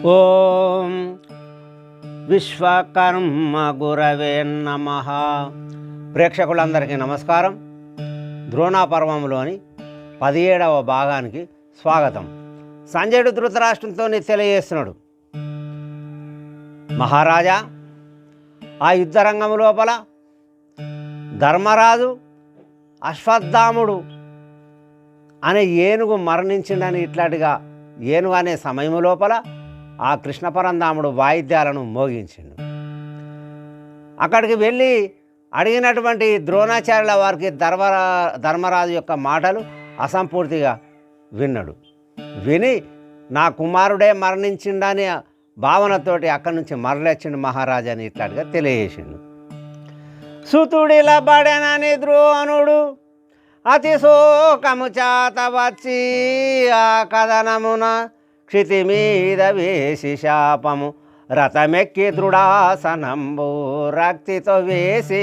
ఓం విశ్వకర్మ గురవే నమః. ప్రేక్షకులందరికీ నమస్కారం. ద్రోణాపర్వంలోని 17వ భాగానికి స్వాగతం. సంజయుడు ధృతరాష్ట్రంతో తెలియజేస్తున్నాడు, మహారాజా, ఆ యుద్ధరంగం లోపల ధర్మరాజు అశ్వత్థాముడు అనే ఏనుగు మరణించిండని ఇట్లాంటిగా ఏనుగు అనే సమయం లోపల ఆ కృష్ణ పరంధాముడు వాయిద్యాలను మోగించిండు. అక్కడికి వెళ్ళి అడిగినటువంటి ద్రోణాచార్యుల వారికి ధర్మరాజు యొక్క మాటలు అసంపూర్తిగా విన్నాడు. విని నా కుమారుడే మరణించిండని భావనతోటి అక్కడి నుంచి మరలేచిండు మహారాజా అని ఇట్లాంటిగా తెలియజేసిండు. సుతుడిలా బడెనని ద్రోణుడు అతి శోకము చాత వచ్చి ఆ కథనమున క్షితి మీద వేసి శాపము రథమెక్కి దృఢాసనంబు రక్తితో వేసి,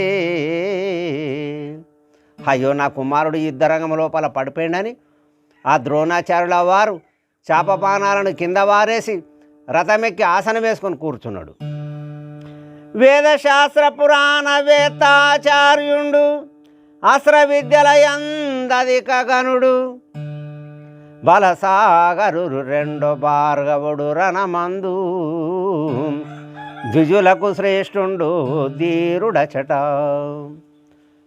అయ్యో నా కుమారుడు యుద్ధరంగం లోపల పడిపోయిండని ఆ ద్రోణాచార్యుల వారు చాపపానాలను కింద వారేసి రథమెక్కి ఆసనం వేసుకొని కూర్చున్నాడు. వేదశాస్త్ర పురాణ వేత్తాచార్యుండు అస్త్ర విద్యలయందధిక గనుడు బలసాగరు రెండో భార్గవుడు రణమందు ద్విజులకు శ్రేష్ఠుండు ధీరుడచట.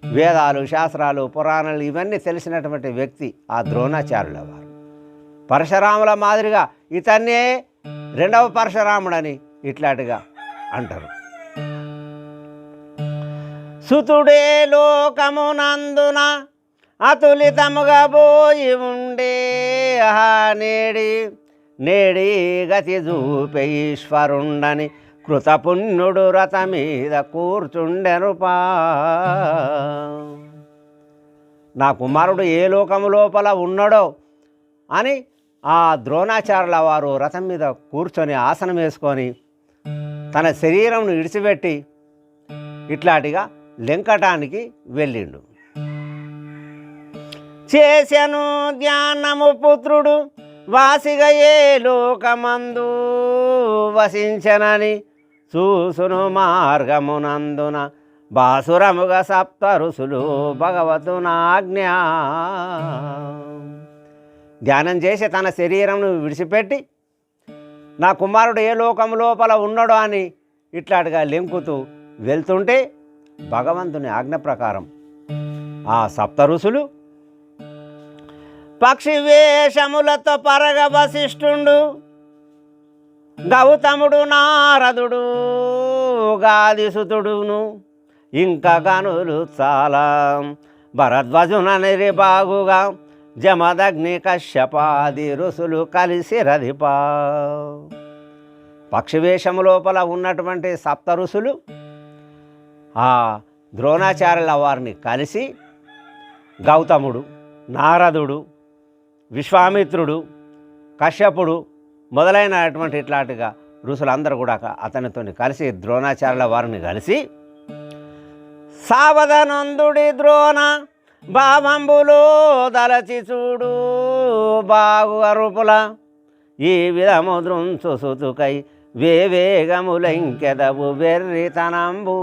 వేదాలు, శాస్త్రాలు, పురాణాలు ఇవన్నీ తెలిసినటువంటి వ్యక్తి ఆ ద్రోణాచార్యుల వారు. పరశురాముల మాదిరిగా ఇతన్నే రెండవ పరశురాముడని ఇట్లాంటిగా అంటారు. సుతుడే లోకమునందున అతులితముగా పోయి ఉండే నేడి నేడి గతి చూపే ఈశ్వరుండని కృతపుణ్యుడు రథ మీద కూర్చుండెనుపా. నా కుమారుడు ఏ లోకము లోపల ఉన్నాడో అని ఆ ద్రోణాచార్యుల వారు రథం మీద కూర్చొని ఆసనం వేసుకొని తన శరీరంను విడిచిపెట్టి ఇట్లాంటిగా లెంకటానికి వెళ్ళిండు. చేసెను ధ్యానము పుత్రుడు వాసిగా ఏ లోకమందు వసించనని చూసును మార్గమునందున బాసురముగా సప్త ఋషులు భగవతునాజ్ఞ. ధ్యానం చేసి తన శరీరంను విడిచిపెట్టి నా కుమారుడు ఏ లోకం లోపల ఉన్నాడో అని ఇట్లాంటిగా లెంకుతూ వెళ్తుంటే భగవంతుని ఆజ్ఞ ప్రకారం ఆ సప్త ఋషులు పక్షి వేషములతో పరగ వశిష్ఠుండు గౌతముడు నారదుడు గాదిసుతుడును ఇంకా గనులు చాలా భరద్వజునని బాగుగా జమదగ్ని కశ్యపాది ఋషులు కలిసి రధిపా. పక్షివేషము లోపల ఉన్నటువంటి సప్త ఋషులు ఆ ద్రోణాచార్యుల వారిని కలిసి గౌతముడు, నారదుడు, విశ్వామిత్రుడు, కశ్యపుడు మొదలైనటువంటి ఇట్లాంటిగా ఋషులందరూ కూడా అతనితో కలిసి ద్రోణాచార్యుల వారిని కలిసి సావధనందుడి ద్రోణ భావంబులో దలచి చూడు బాగు అరుపుల ఈ విధము దృంచు సుతుకై వేవేగములంకెదవు వెర్రితనంబు.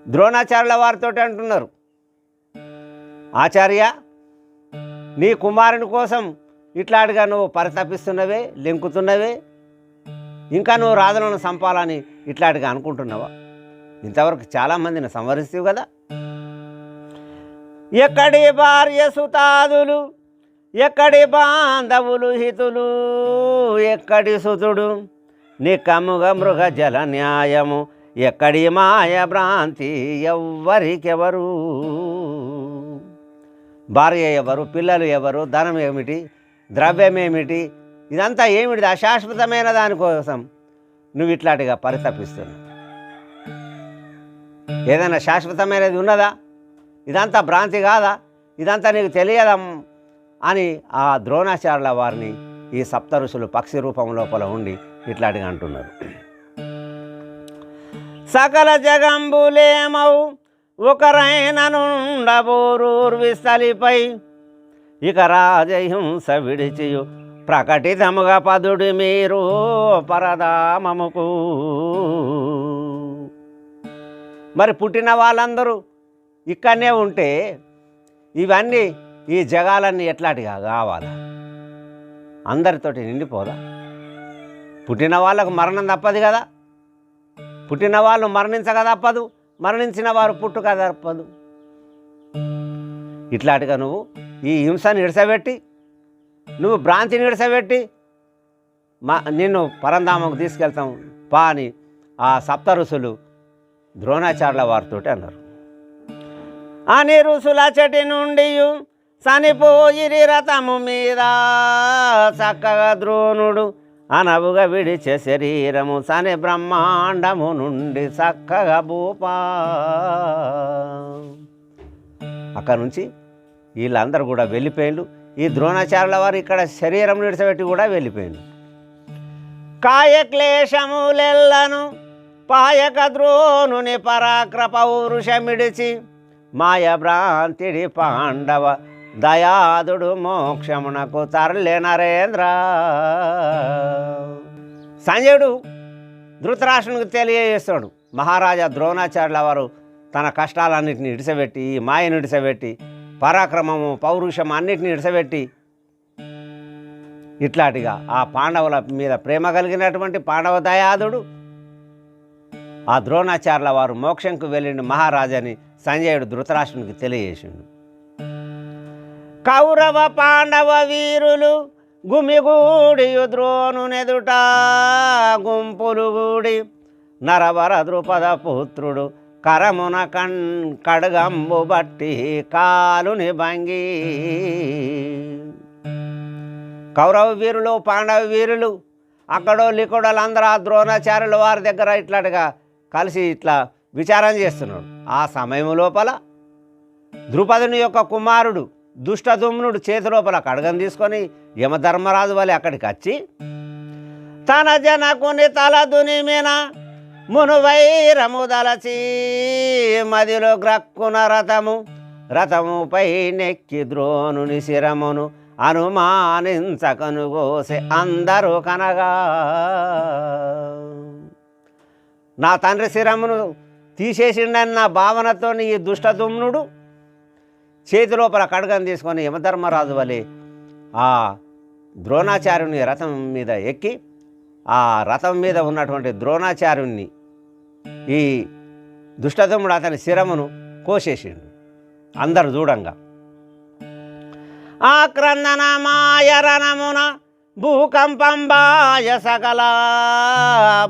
ద్రోణాచార్యుల వారితో అంటున్నారు, ఆచార్య, నీ కుమారుని కోసం ఇట్లాంటిగా నువ్వు పరితపిస్తున్నవే, లెంకుతున్నవే, ఇంకా నువ్వు రాజులను చంపాలని ఇట్లాంటిగా అనుకుంటున్నావా? ఇంతవరకు చాలామందిని సంవరిస్తావు కదా. ఎక్కడి భార్య సుతాదులు, ఎక్కడి బాంధవులు హితులు, ఎక్కడి సుతుడు నికముగా మృగ జల న్యాయము, ఎక్కడి మాయ భ్రాంతి ఎవ్వరికెవరు. భార్య ఎవరు, పిల్లలు ఎవరు, ధనం ఏమిటి, ద్రవ్యమేమిటి, ఇదంతా ఏమిటి? అశాశ్వతమైన దానికోసం నువ్వు ఇట్లాంటిగా పరితపిస్తున్నావు. ఏదైనా శాశ్వతమైనది ఉన్నదా? ఇదంతా భ్రాంతి కాదా? ఇదంతా నీకు తెలియదా అని ఆ ద్రోణాచార్యుల వారిని ఈ సప్త ఋషులు పక్షి రూపం లోపల ఉండి ఇట్లాంటిగా అంటున్నారు. సకల జగంబులేమౌ ఒకరైననుండబోరూర్విస్థలిపై ఇక రాజహింస విడిచియు ప్రకటితముగా పదుడి మీరు పరధామముకు. మరి పుట్టిన వాళ్ళందరూ ఇక్కడనే ఉంటే ఇవన్నీ ఈ జగాలన్నీ ఎట్లాంటిగా కావాలి? అందరితోటి నిండిపోదా? పుట్టిన వాళ్ళకు మరణం తప్పదు కదా, పుట్టిన వాళ్ళు మరణించక తప్పదు, మరణించిన వారు పుట్టుక తప్పదు. ఇట్లాంటిగా నువ్వు ఈ హింసను ఇడసబెట్టి, నువ్వు భ్రాంతిని ఇడసబెట్టి నిన్ను పరంధామకు తీసుకెళ్తాం పా అని ఆ సప్త ఋషులు ద్రోణాచార్యుల వారితో అన్నారు. అని ఋషుల చెటి నుండి చనిపోయిరి రథము మీద, చక్కగా ద్రోణుడు అనవుగా విడిచే శరీరము సని బ్రహ్మాండము నుండి చక్కగా భూపా. అక్కడ నుంచి వీళ్ళందరూ కూడా వెళ్ళిపోయిండు. ఈ ద్రోణాచార్యుల వారు ఇక్కడ శరీరం విడిచిపెట్టి కూడా వెళ్ళిపోయిండు. కాయక్లేశములెల్లను పాయక ద్రోణుని పరాక్ర పౌరుషమిడిచి మాయభ్రాంతిడి పాండవ దయాదుడు మోక్షమునకు తరలే నరేంద్ర. సంజయుడు ధృతరాష్ట్రునికి తెలియజేస్తాడు, మహారాజా ద్రోణాచార్యుల వారు తన కష్టాలన్నింటినీ ఇడిసబెట్టి, మాయను ఇడిసబెట్టి, పరాక్రమము పౌరుషం అన్నిటిని ఇడిసబెట్టి ఇట్లాంటిగా ఆ పాండవుల మీద ప్రేమ కలిగినటువంటి పాండవ దయాదుడు ఆ ద్రోణాచార్యుల వారు మోక్షంకు వెళ్ళిండు మహారాజని సంజయుడు ధృతరాష్ట్రునికి తెలియజేసిండు. కౌరవ పాండవ వీరులు గుమిగూడి ద్రోణునెదుట గుంపులు గూడి నరవర ద్రుపద పుత్రుడు కరమున కడగంబు బట్టి కాలుని భంగి. కౌరవ వీరులు పాండవ వీరులు అక్కడో లికొడలందరూ ఆ ద్రోణాచార్యుల వారి దగ్గర ఇట్లాంటిగా కలిసి ఇట్లా విచారం చేస్తున్నాడు. ఆ సమయం లోపల ద్రుపదుని యొక్క కుమారుడు దుష్టదుమ్నుడు చేతి లోపల ఖడ్గం తీసుకొని యమధర్మరాజు వలె అక్కడికి వచ్చి తన జనకుని తల దునిమిన మునువైరము దలచి మదిలో గ్రక్కున రథముపై నెక్కి ద్రోణుని శిరమును అనుమానించకనుగోసే అందరూ కనగా. నా తండ్రి శిరమును తీసేసిండన్న భావనతో ఈ దుష్టదుమ్నుడు చేతి లోపల ఖడ్గం తీసుకొని యమధర్మరాజు వలె ఆ ద్రోణాచార్యుని రథం మీద ఎక్కి ఆ రథం మీద ఉన్నటువంటి ద్రోణాచార్యుని ఈ దుష్టదుమ్ముడు అతని శిరమును కోసేసిండు అందరు చూడంగా. ఆక్రందన మాయరణమున భూకంపంబాయ సకల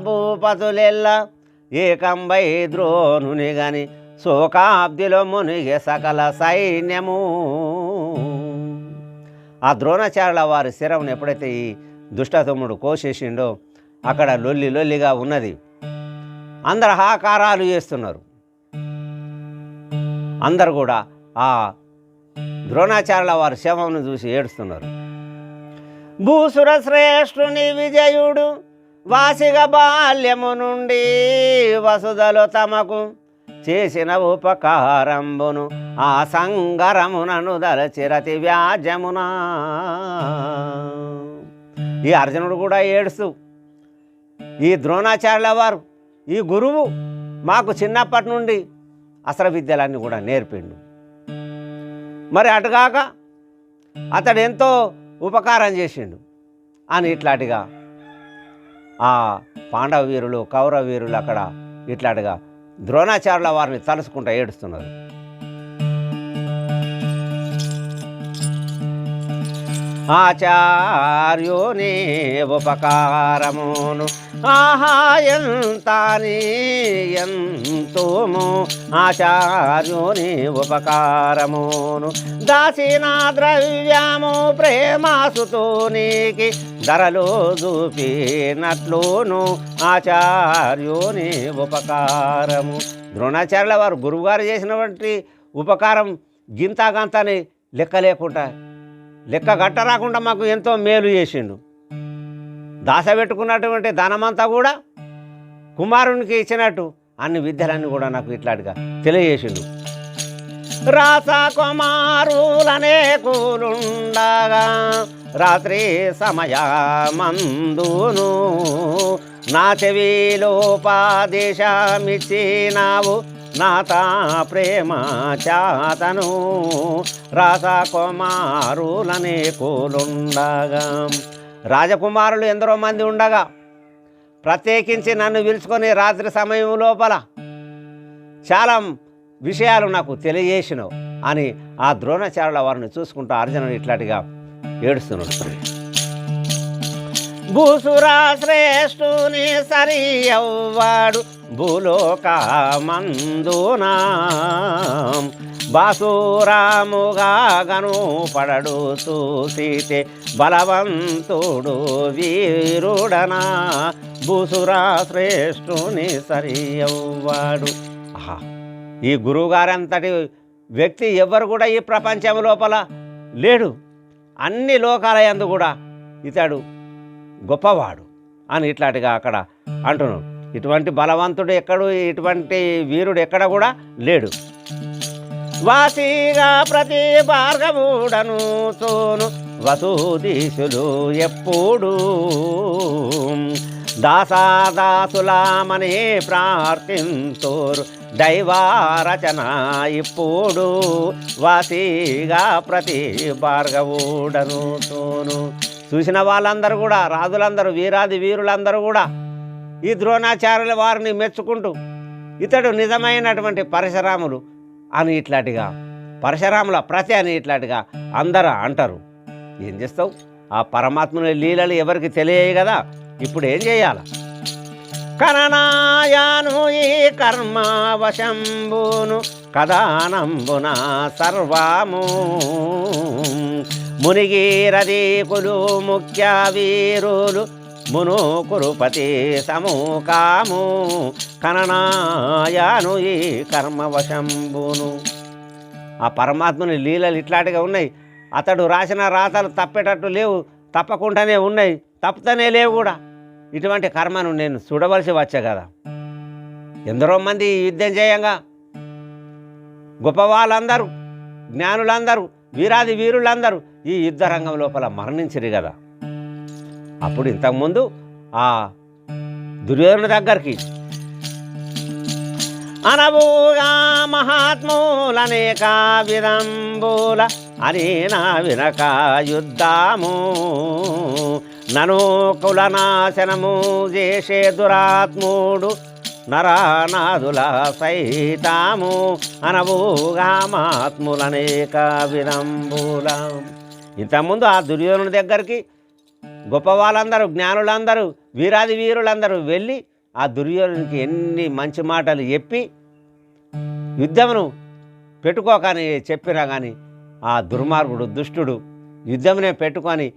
భూపతులెల్ల ఏకంబై ద్రోణుని గని శోకాబ్దిలో మునిగే సకల సైన్యము. ఆ ద్రోణాచార్యుల వారి శిరమును ఎప్పుడైతే ఈ దుష్టతుమ్ముడు కోసేసిండో అక్కడ లొల్లిగా ఉన్నది. అందరు హాకారాలు చేస్తున్నారు. అందరు కూడా ఆ ద్రోణాచార్యుల వారి శవమును చూసి ఏడుస్తున్నారు. భూసుర శ్రేష్ఠుని విజయుడు వాసిగ బాల్యము నుండి వసుదలో తమకు చేసిన ఉపకారంబును ఆ సంగరమునను దలచిరతి వ్యాజమునా. ఈ అర్జునుడు కూడా ఏడుస్తూ ఈ ద్రోణాచార్యుల వారు ఈ గురువు మాకు చిన్నప్పటి నుండి అస్త్ర విద్యలన్నీ కూడా నేర్పిండు, మరి అటుగాక అతడు ఎంతో ఉపకారం చేసిండు అని ఇట్లాంటిగా ఆ పాండవ వీరులు కౌరవ వీరులు అక్కడ ఇట్లాంటిగా ద్రోణాచార్యుల వారిని తలుసుకుంటూ ఏడుస్తున్నారు. ఆచార్యుని ఉపకారమును ఆహా ఎంతని ఎంతోము ఆచార్యుని ఉపకారమును దాసిన ద్రవ్యము ప్రేమాసుతోనికి ధరలో చూపినట్లును ఆచార్యుని ఉపకారము. ద్రోణాచార్యుల వారు గురువుగారు చేసినటువంటి ఉపకారం గింతాగంతని లెక్క లేకుండా లెక్క గట్ట రాకుండా మాకు ఎంతో మేలు చేసిండు. దాసపెట్టుకున్నటువంటి ధనమంతా కూడా కుమారునికి ఇచ్చినట్టు అన్ని విద్యలన్నీ కూడా నాకు ఇట్లాంటిగా తెలియజేసిండు. రాసకుమారులనే కూలుండగా రాత్రి సమయమందును నా చెవిలోపదేశమిచ్చినావు నాతా ప్రేమ చాతను రాసకుమారులనే కూలుండగా. రాజకుమారులు ఎందరో మంది ఉండగా ప్రత్యేకించి నన్ను పిలుచుకొని రాత్రి సమయం లోపల చాలా విషయాలు నాకు తెలియజేసినవు అని ఆ ద్రోణాచార్యుల వారిని చూసుకుంటూ అర్జునుడు ఇట్లాంటిగా ఏడుస్తున్నాడు. భూసురా శ్రేష్ఠుని సరి అవ్వాడు భూలోకమందునా బాసురాముగా గనుపడడు చూసితే బలవంతుడు వీరుడనా భూసురా శ్రేష్ఠుని సరి అవ్వాడు. ఆహా, ఈ గురువుగారంతటి వ్యక్తి ఎవరు కూడా ఈ ప్రపంచం లోపల లేడు. అన్ని లోకాల యందు కూడా ఇతడు గొప్పవాడు అని ఇట్లాంటిగా అక్కడ అంటున్నాడు. ఇటువంటి బలవంతుడు ఎక్కడు, ఇటువంటి వీరుడు ఎక్కడ కూడా లేడు. వాసిగా ప్రతి భార్గవుడను తోను వసూదీశులు ఎప్పుడు దాసాదాసులామని ప్రార్థింతోరు దైవారచన ఇప్పుడు వాసిగా ప్రతి భార్గవుడను తోను. చూసిన వాళ్ళందరూ కూడా, రాజులందరూ, వీరాది వీరులందరూ కూడా ఈ ద్రోణాచార్యుల వారిని మెచ్చుకుంటూ ఇతడు నిజమైనటువంటి పరశురాములు అని ఇట్లాంటిగా, పరశురాముల ప్రతి అని ఇట్లాంటిగా అందరూ అంటారు. ఏం చేస్తావు, ఆ పరమాత్మని లీలలు ఎవరికి తెలియదు కదా. ఇప్పుడు ఏం చేయాల? కననాయాను ఈ కర్మవశంబును కదానంబున సర్వము మునిగిరదీకులు ముఖ్య వీరులు మును కురుపతి సమూకాము కననాయాను ఈ కర్మవశంబును. ఆ పరమాత్మని లీలలు ఇట్లాంటిగా ఉన్నాయి. అతడు రాసిన రాతలు తప్పేటట్టు లేవు, తప్పకుండానే ఉన్నాయి, తప్పుతనే లేవు కూడా. ఇటువంటి కర్మను నేను చూడవలసి వచ్చా కదా. ఎందరో మంది యుద్ధం చేయంగా గొప్ప వాళ్ళందరూ, జ్ఞానులందరూ, వీరాది వీరులందరూ ఈ యుద్ధ రంగం లోపల మరణించిరు కదా. అప్పుడు ఇంతకుముందు ఆ దుర్యోధను దగ్గరికి అనవుగా మహాత్ములనేక విదంబుల అని నా వినక యుద్ధము నను కులనాశనము చేసే దురాత్ముడు నరానాదుల సైతాము అనవుగా మహాత్ములనేక విదంబుల. ఇంతకుముందు ఆ దుర్యోధను దగ్గరికి గొప్ప వాళ్ళందరూ, జ్ఞానులందరూ, వీరాది వీరులందరూ వెళ్ళి ఆ దుర్యోధనునికి ఎన్ని మంచి మాటలు చెప్పి యుద్ధమును పెట్టుకోకని చెప్పినా కానీ ఆ దుర్మార్గుడు, దుష్టుడు యుద్ధమునే పెట్టుకొని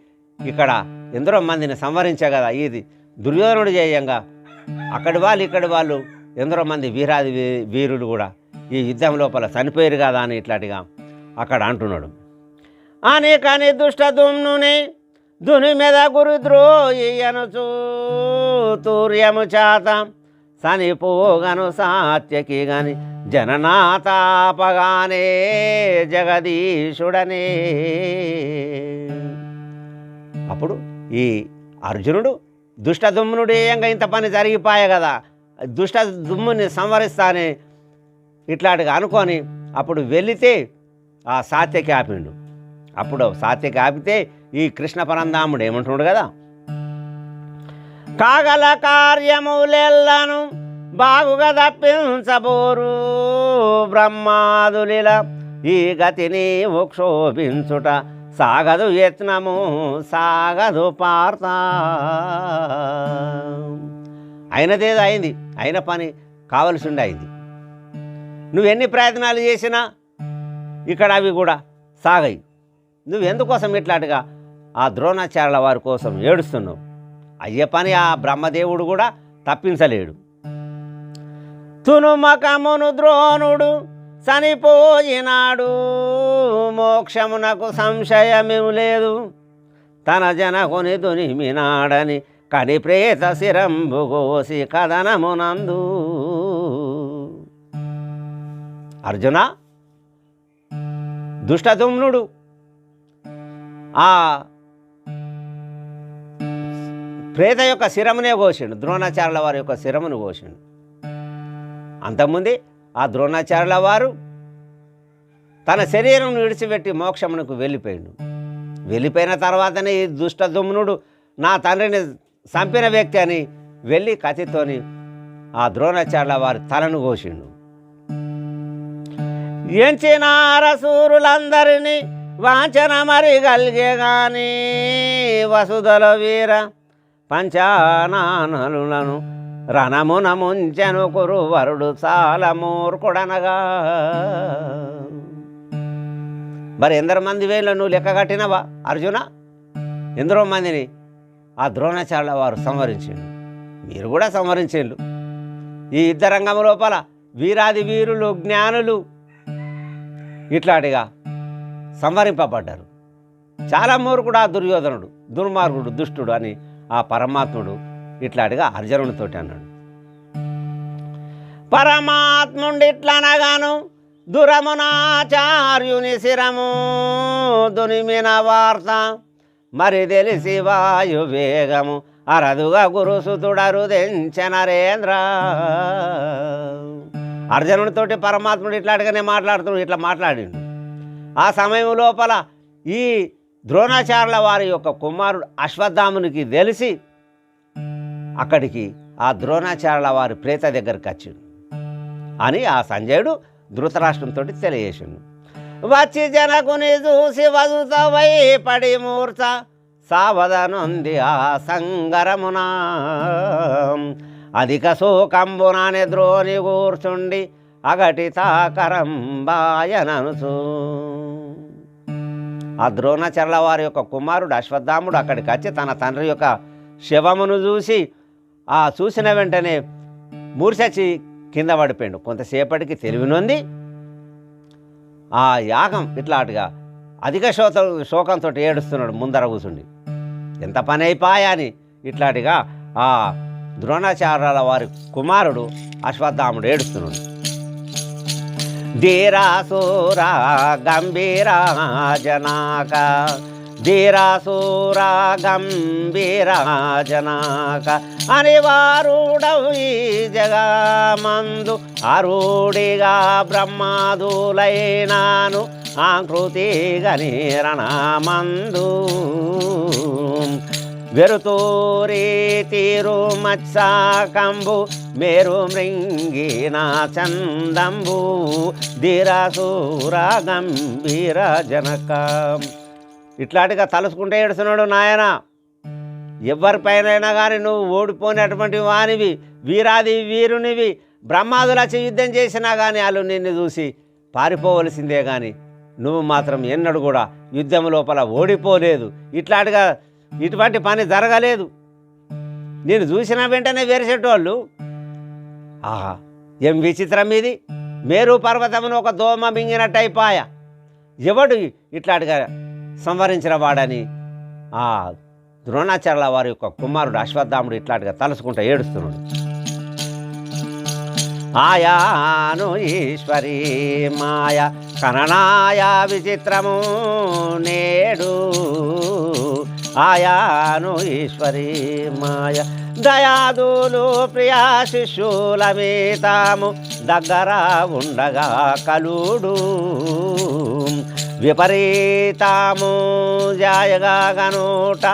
ఇక్కడ ఎందరో మందిని సంవరించే కదా. ఇది దుర్యోధనుడు చేయంగా అక్కడి వాళ్ళు ఇక్కడి వాళ్ళు ఎందరో మంది వీరాది వీరులు కూడా ఈ యుద్ధం లోపల చనిపోయారు కదా అని ఇట్లాంటిగా అక్కడ అంటున్నాడు. అని కానీ దుష్టదుమ్నుని దుని మీద గురుద్రోయనుచూ తూర్యము చేత సనిపోగను సాత్యకి గాని జననాతాపగానే జగదీశుడనే. అప్పుడు ఈ అర్జునుడు దుష్టదుమ్మునుడేయంగా ఇంత పని జరిగిపోయే కదా, దుష్టదుమ్ముని సంవరిస్తానే ఇట్లాంటిగా అనుకొని అప్పుడు వెళితే ఆ సాత్యకి ఆపిండు. అప్పుడు సాత్యకి ఆపితే ఈ కృష్ణ పరంధాముడు ఏమంటున్నాడు కదా, కాగల కార్యములెల్లను బాగుగా తప్పించబోరు బ్రహ్మాదులిల ఈ గతిని క్షోభించుట సాగదు యత్నము సాగదు పార్త. అయినదేదో అయింది, అయిన పని కావలసి అయింది. నువ్వెన్ని ప్రయత్నాలు చేసినా ఇక్కడ అవి కూడా సాగాయి. నువ్వెందుకోసం ఇట్లాంటిగా ఆ ద్రోణాచార్యుల వారి కోసం ఏడుస్తున్నావు? అయ్యే పని ఆ బ్రహ్మదేవుడు కూడా తప్పించలేడు. తునుమకమును ద్రోణుడు చనిపోయినాడు మోక్షమునకు సంశయమేం లేదు తన జనకుని దునిమినాడని కని ప్రేత శిరంబు గోసి కథనమునందు. అర్జున, దుష్టదుమ్నుడు ఆ ప్రేత యొక్క శిరమునే కోసిండు, ద్రోణాచార్యుల వారి యొక్క శిరమును కోసిండు. అంతకుముందే ఆ ద్రోణాచార్యుల వారు తన శరీరం విడిచిపెట్టి మోక్షమునకు వెళ్ళిపోయిండు. వెళ్ళిపోయిన తర్వాతనే ఈ దుష్టదుమ్నుడు నా తండ్రిని చంపిన వ్యక్తి అని వెళ్ళి కత్తితోని ఆ ద్రోణాచార్యుల వారి తలను కోసిండు. ఎంచిన అరసూరులందరినీ వాంఛన మరి కలిగే గాని వసుధల వీర పంచానానలులను రణమున ముంచెను కురువరుడు చాలా మూర్ఖుడనగా. మరి ఎందరో మంది వేళ్ళు నువ్వు లెక్క కట్టినవా అర్జున? ఎందరో మందిని ఆ ద్రోణాచార్యుల వారు సంహరించిండు, మీరు కూడా సంహరించిండు. ఈ యుద్ధ రంగం లోపల వీరాది వీరులు జ్ఞానులు ఇట్లాంటిగా సంహరింపబడ్డారు. చాలా మూర్ఖుడు ఆ దుర్యోధనుడు, దుర్మార్గుడు, దుష్టుడు అని ఆ పరమాత్ముడు ఇట్లాంటిగా అర్జునుడితోటి అన్నాడు. పరమాత్ముండి ఇట్లనగాను దురమునాచార్యుని శిరము దునిమిన వార్త మరి తెలిసి వాయు వేగము అరదుగా గురుసుతుడరుదెంచె నరేంద్ర. అర్జునుడితోటి పరమాత్ముడు ఇట్లాంటిగానే మాట్లాడుతున్నాడు, ఇట్లా మాట్లాడిండు. ఆ సమయం లోపల ఈ ద్రోణాచార్యుల వారి యొక్క కుమారుడు అశ్వత్థామునికి తెలిసి అక్కడికి ఆ ద్రోణాచార్యుల వారి ప్రేత దగ్గరికి వచ్చిండు అని ఆ సంజయుడు ధృతరాష్ట్రంతో తెలియజేసిండు. వచ్చి జనకుని చూసి వదుతవై పడి మూర్ఛ సావధనుంది ఆ సంగరమున అధిక శోకంబునానే ద్రోణి కూర్చుండి అగటి తాకరంబాయననుచు. ఆ ద్రోణాచార్యుల వారి యొక్క కుమారుడు అశ్వత్థాముడు అక్కడికి వచ్చి తన తండ్రి యొక్క శవమును చూసి ఆ చూసిన వెంటనే మూర్ఛచి కింద పడిపోయాడు. కొంతసేపటికి తెలివినొంది ఆ యాగం ఇట్లాంటిగా అధిక శోకంతో ఏడుస్తున్నాడు ముందర కూర్చుండి. ఎంత పని అయిపోయా అని ఇట్లాంటిగా ఆ ద్రోణాచార్యుల వారి కుమారుడు అశ్వత్థాముడు ఏడుస్తున్నాడు. ధీరాసూరా గంభీరా జనాక ధీరాసూరా గంభీరా జనాక అనివారుడవు ఈ జగమందు అరుడిగా బ్రహ్మాదులైనాను ఆకృతిగా నీరణమందు వెరుతూరి తీరు మత్సాకంబు మేరు మృంగిన చందంబు ధీరాసూర గంభీర జనక. ఇట్లాంటిగా తలుసుకుంటే ఏడుస్తున్నాడు నాయన. ఎవరిపైనైనా కానీ నువ్వు ఓడిపోయినటువంటి వానివి, వీరాది వీరునివి, బ్రహ్మాదులచి యుద్ధం చేసినా కానీ వాళ్ళు నిన్ను చూసి పారిపోవలసిందే కానీ నువ్వు మాత్రం ఎన్నడూ కూడా యుద్ధం లోపల ఓడిపోలేదు. ఇట్లాంటిగా ఇటువంటి పని జరగలేదు. నేను చూసిన వెంటనే వెరిసేటోళ్ళు ఆహా ఏం విచిత్రం ఇది, మేరు పర్వతమును ఒక దోమ మింగినట్టు అయిపోయా, ఎవడు ఇట్లాంటిగా సంవరించిన వాడని ఆ ద్రోణాచార్యుల వారి యొక్క కుమారుడు అశ్వత్థాముడు ఇట్లాంటిగా తలుసుకుంటూ ఏడుస్తున్నాడు. ఆయాను ఈశ్వరీ మాయ కననాయ విచిత్రము నేడు ఆయాను ఈశ్వరీ మాయ దయాదులు ప్రియా శిష్యుల మీతాము దగ్గర ఉండగా కలుడు విపరీతము జాయగా గనూట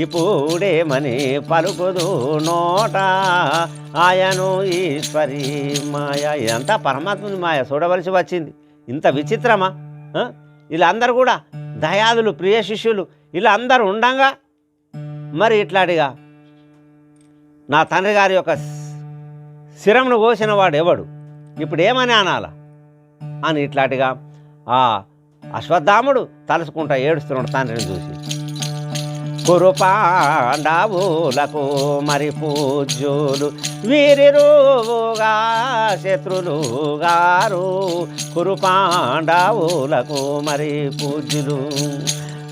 ఇప్పుడేమని పలుకుదు నోట ఆయను ఈశ్వరీ మాయ. ఇదంతా పరమాత్ముని మాయ చూడవలసి వచ్చింది. ఇంత విచిత్రమా? వీళ్ళందరూ కూడా దయాదులు ప్రియ శిష్యులు ఇలా అందరూ ఉండంగా మరి ఇట్లాంటిగా నా తండ్రి గారి యొక్క శిరమును కోసిన వాడు ఎవడు, ఇప్పుడు ఏమని అనాలా అని ఇట్లాంటిగా ఆ అశ్వత్థాముడు తలుసుకుంటా ఏడుస్తున్నాడు తండ్రిని చూసి. కురు పాండవులకు మరి పూజ్యులు వీరిరువుగా శత్రులు గారు కురు పాండవులకు మరి పూజ్యులు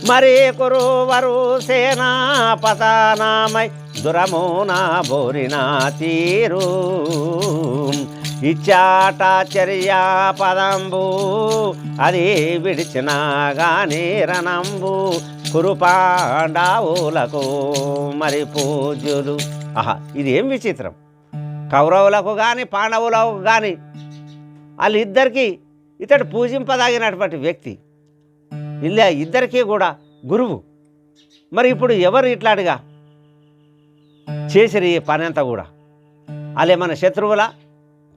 మరి కురువరు సేనాపతనామై దురమున బోరిన తీరు ఇచ్చాటాచర్య పదంబు అది విడిచిన గాని రణంబు కురుపాండావులకు మరి పూజ్యులు. ఆహా, ఇది ఏం విచిత్రం! కౌరవులకు కానీ పాండవులకు కానీ వాళ్ళిద్దరికీ ఇతడు పూజింపదగినటువంటి వ్యక్తి, ఇలా ఇద్దరికీ కూడా గురువు. మరి ఇప్పుడు ఎవరు ఇట్లాంటిగా చేసిరు ఈ పని అంతా కూడా? వాళ్ళు ఏమన్నా శత్రువులా?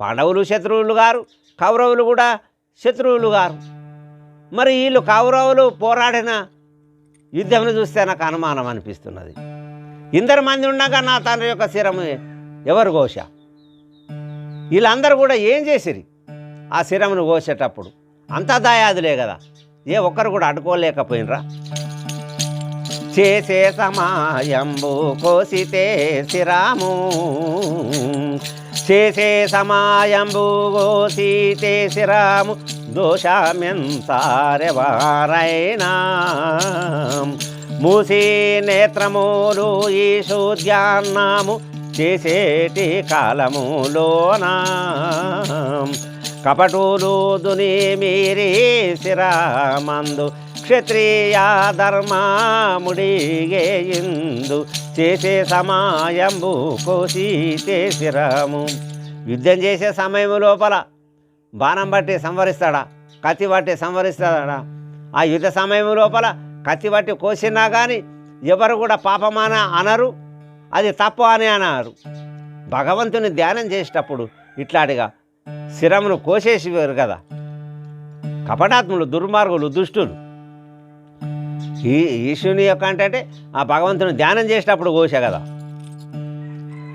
పాండవులు శత్రువులు గారు, కౌరవులు కూడా శత్రువులు గారు. మరి వీళ్ళు కౌరవులు పోరాడిన యుద్ధంను చూస్తే నాకు అనుమానం అనిపిస్తున్నది. ఇందరు మంది ఉండగా నా తండ్రి యొక్క శిరము ఎవరు కోశ? వీళ్ళందరూ కూడా ఏం చేసిరి ఆ శిరమును కోసేటప్పుడు? అంతా దాయాదులే కదా, ఏ ఒక్కరు కూడా అడ్డుకోలేకపోయినరా? చేసే సమాయంబు కోసితే శిరాము, చేసే సమాయంబు కోసితే శిరాము దోషమెంతారెవారైనా మూసి నేత్రములు ఈ శూద్యాన్నాము చేసేటి కాలములోనా కపటులు దుని మీరి శిరామందు క్షత్రియ ధర్మముడిగేయిందు చేసే సమయంబు కోసితే శిరము. యుద్ధం చేసే సమయం లోపల బాణం బట్టి సంవరిస్తాడా? కత్తి బట్టి సంవరిస్తాడా? ఆ యుద్ధ సమయం లోపల కత్తి బట్టి కోసినా కానీ ఎవరు కూడా పాపమాన అనరు, అది తప్పు అని అన్నారు. భగవంతుని ధ్యానం చేసేటప్పుడు ఇట్లాంటిగా శిరమును కోసేసేవారు కదా కపటాత్ములు, దుర్మార్గులు, దుష్టులు. ఈశ్వరుని యొక్క అంటే ఆ భగవంతుని ధ్యానం చేసేటప్పుడు కోసే కదా.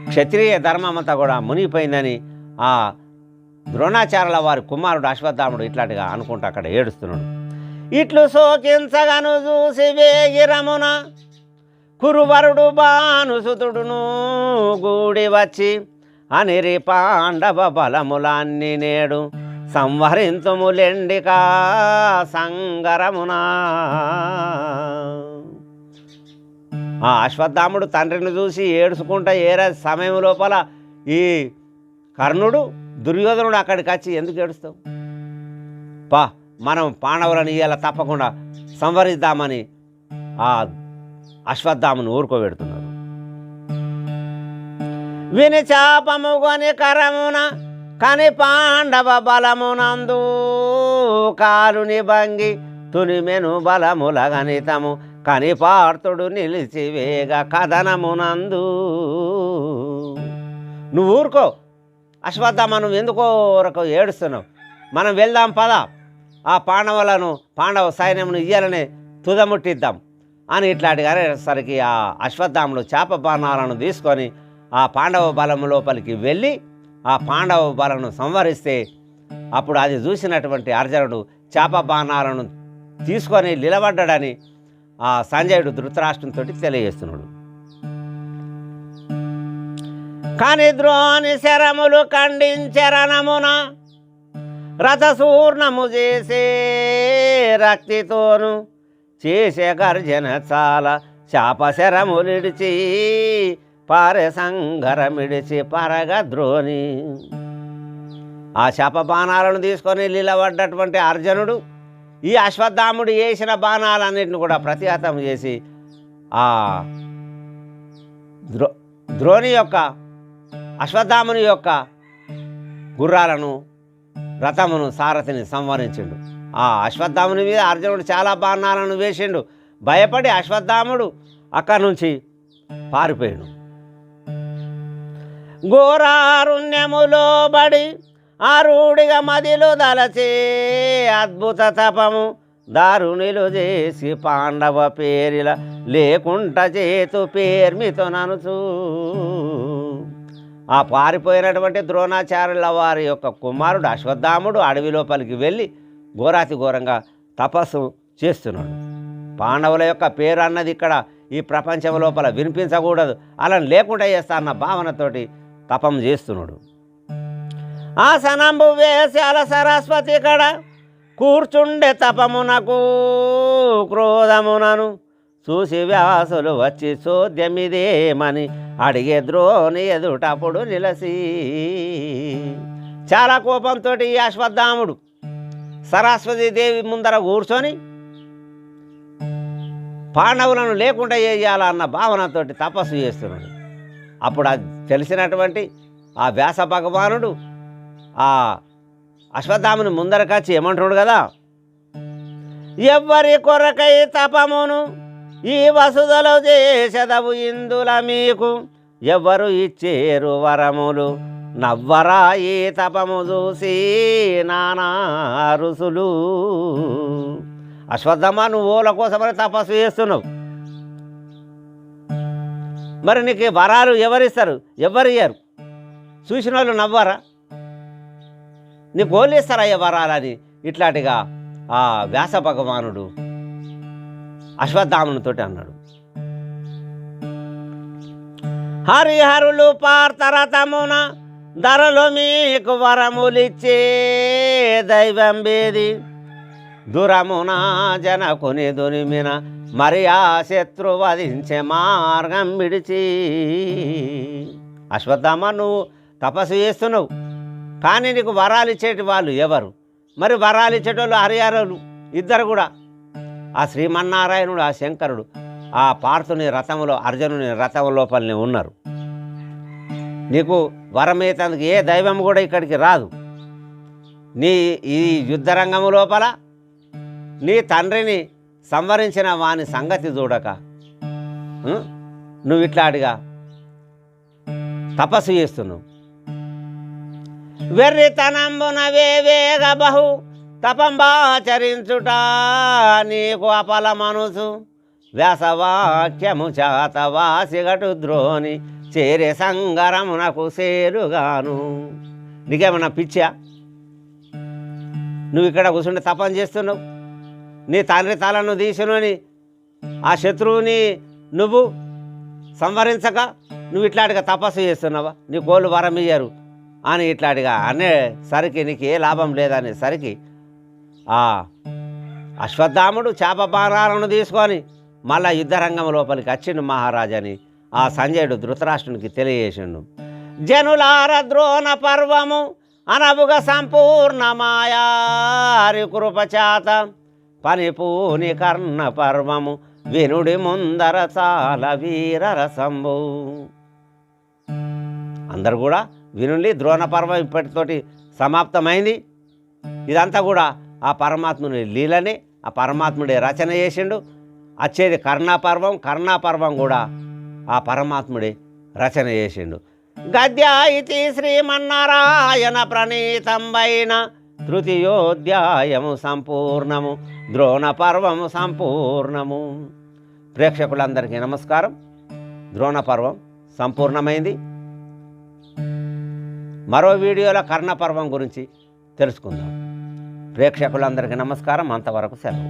క్షత్రియ ధర్మం అంతా కూడా మునిగిపోయిందని ఆ ద్రోణాచార్యుల వారి కుమారుడు అశ్వత్థాముడు ఇట్లాంటిగా అనుకుంటూ అక్కడ ఏడుస్తున్నాడు. ఇట్లు శోకించగను చూసి వేగిరమున కురువరుడు భానుసుతుడును గూడి వచ్చి అనిరి పాండవ బలములాన్ని నేడు సంహరించుములెండికా సంగరమునా. ఆ అశ్వత్థాముడు తండ్రిని చూసి ఏడుచుకుంటా ఏరే సమయం లోపల ఈ కర్ణుడు దుర్యోధనుడు అక్కడికి వచ్చి ఎందుకు ఏడుస్తావు? పా, మనం పాండవులను ఇవాళ తప్పకుండా సంహరిద్దామని ఆ అశ్వత్థామును ఊరుకోబెడుతున్నారు. విని చాపము కొని కరమున కని పాండవ బలమునందు కాలుని భంగి తునిమెను బలముల గణితము కని పార్థుడు నిలిచివేగ కథనమునందు. నువ్వు ఊరుకో అశ్వత్థామ, నువ్వు ఎందుకో ఏడుస్తున్నావు? మనం వెళ్దాం పద, ఆ పాండవ సైన్యమును ఇయ్యాలనే తుదముట్టిద్దాం అని ఇట్లాంటిగా సరికి ఆ అశ్వత్థాముడు చేప బాణాలను తీసుకొని ఆ పాండవ బలము లోపలికి వెళ్ళి ఆ పాండవ బలను సంహరిస్తే అప్పుడు అది చూసినటువంటి అర్జునుడు చేప బాణాలను తీసుకొని నిలబడ్డాడని ఆ సంజయుడు ధృతరాష్ట్రంతో తెలియజేస్తున్నాడు. కాని ద్రోణి శరములు ఖండించరణమున రథసూర్ణము చేసే రక్తితోను చేసే గర్జన చాలా శాపశరములిడిచి పారె సంగరమిడిచి పరగ ద్రోణి. ఆ శాప బాణాలను తీసుకొని నిలబడ్డటువంటి అర్జునుడు ఈ అశ్వత్థాముడు వేసిన బాణాలన్నింటిని కూడా ప్రతిహతం చేసి ఆ ద్రోణి యొక్క అశ్వత్థాముని యొక్క గుర్రాలను, రథమును, సారథిని సంహరించిండు. ఆ అశ్వత్థాముని మీద అర్జునుడు చాలా బాణాలను వేసిండు. భయపడి అశ్వత్థాముడు అక్కడి నుంచి పారిపోయాడు. ఘోరారుణ్యములో బడి ఆరుడిగా మదిలో దలచే అద్భుత తపము దారుణిలు చేసి పాండవ పేరిల లేకుంట చేతు పేర్మితో ననుచు. ఆ పారిపోయినటువంటి ద్రోణాచార్యుల వారి యొక్క కుమారుడు అశ్వత్థాముడు అడవి లోపలికి వెళ్ళి ఘోరాతి ఘోరంగా తపస్సు చేస్తున్నాడు. పాండవుల యొక్క పేరు అన్నది ఇక్కడ ఈ ప్రపంచం లోపల వినిపించకూడదు, అలా లేకుండా చేస్తా అన్న భావనతోటి తపం చేస్తున్నాడు. ఆసనంబు వేసి అల సరస్వతి కడ కూర్చుండే తపమునకు క్రోధమునను చూసి వ్యాసులు వచ్చి చోద్యమిదేమని అడిగే ద్రోణి ఎదుటప్పుడు నిలసి. చాలా కోపంతో ఈ అశ్వత్థాముడు సరస్వతీదేవి ముందర కూర్చొని పాండవులను లేకుండా చేయాలన్న భావనతో తపస్సు చేస్తున్నాడు. అప్పుడు అది తెలిసినటువంటి ఆ వ్యాస భగవానుడు ఆ అశ్వత్థాముని ముందరకొచ్చి ఏమంటున్నాడు కదా, ఎవ్వరి కొరకై తపమును ఈ వసుదలో చేసెదవు ఇందుల మీకు, ఎవ్వరు ఇచ్చేరు వరములు నవ్వరా ఈ తపము చూసి నానా రుసులు. అశ్వత్థామ, నువ్వు ఓల కోసమని తపస్సు చేస్తున్నావు, మరి నీకు వరాలు ఎవరిస్తారు? ఎవరు ఇయ్యరు? చూసిన వాళ్ళు నవ్వరా? నీకు ఓళ్ళు ఇస్తారయ్యా వరాలని ఇట్లాంటిగా ఆ వ్యాస భగవానుడు అశ్వత్థామునితో అన్నాడు. హరిహరులు పార్తరతమున ధరలు మీకు వరములిచ్చే దైవం బేది, దురమున జనకుని దునిమిన మరి ఆ శత్రు వధించే మార్గం విడిచి. అశ్వత్థామ, నువ్వు తపస్సు చేస్తున్నావు, కానీ నీకు వరాలు ఇచ్చేటి వాళ్ళు ఎవరు? మరి వరాలు ఇచ్చేటోళ్ళు హరిహరులు ఇద్దరు కూడా, ఆ శ్రీమన్నారాయణుడు ఆ శంకరుడు ఆ పార్థుని రథంలో అర్జునుని రథం లోపలనే ఉన్నారు. నీకు వరమేతందుకు ఏ దైవం కూడా ఇక్కడికి రాదు. నీ ఈ యుద్ధరంగము లోపల నీ తండ్రిని సంవరించిన వాని సంగతి చూడక నువ్వు ఇట్లాడిగా తపస్సు చేస్తున్నావు. వెర్రితనంబున వేవేగ బహు తపంబాచరించుట నీకు అపల మనసు, వ్యాసవాక్యము చేత వాసిగటు ద్రోణి చేరే సంగరమునకు సేరుగాను. నీకేమన్నా పిచ్చా? నువ్వు ఇక్కడ కూర్చుంటే తపం చేస్తున్నావు, నీ తండ్రి తలను తీసుకొని ఆ శత్రువుని నువ్వు సంవరించక నువ్వు ఇట్లాంటిగా తపస్సు చేస్తున్నావా? నీ కోళ్ళు వరం ఇయ్యరు అని ఇట్లాంటిగా అనేసరికి నీకు ఏ లాభం లేదనేసరికి ఆ అశ్వత్థాముడు చేప బాణాలను తీసుకొని మళ్ళా యుద్ధరంగం లోపలికి వచ్చిండు మహారాజని ఆ సంజయుడు ధృతరాష్ట్రునికి తెలియజేసిండు. జనులార ద్రోణ పర్వము అనవుగ సంపూర్ణ మాయారి కృపచాత పనిపూని కర్ణ పర్వము వినుడి ముందర చాల వీరరసంబు. అందరు కూడా వినుండి, ద్రోణ పర్వం ఇప్పటితోటి సమాప్తమైంది. ఇదంతా కూడా ఆ పరమాత్ముని లీలనే, ఆ పరమాత్ముడే రచన చేసిండు. వచ్చేది కర్ణాపర్వం, కర్ణాపర్వం కూడా ఆ పరమాత్ముడే రచన చేసిండు. గద్యాయితి శ్రీమన్నారాయణ ప్రణీతంబైన తృతీయోధ్యాయము సంపూర్ణము, ద్రోణ పర్వము సంపూర్ణము. ప్రేక్షకులందరికీ నమస్కారం. ద్రోణ పర్వం సంపూర్ణమైంది. మరో వీడియోలో కర్ణ పర్వం గురించి తెలుసుకుందాం. ప్రేక్షకులందరికీ నమస్కారం. అంతవరకు సెలవు.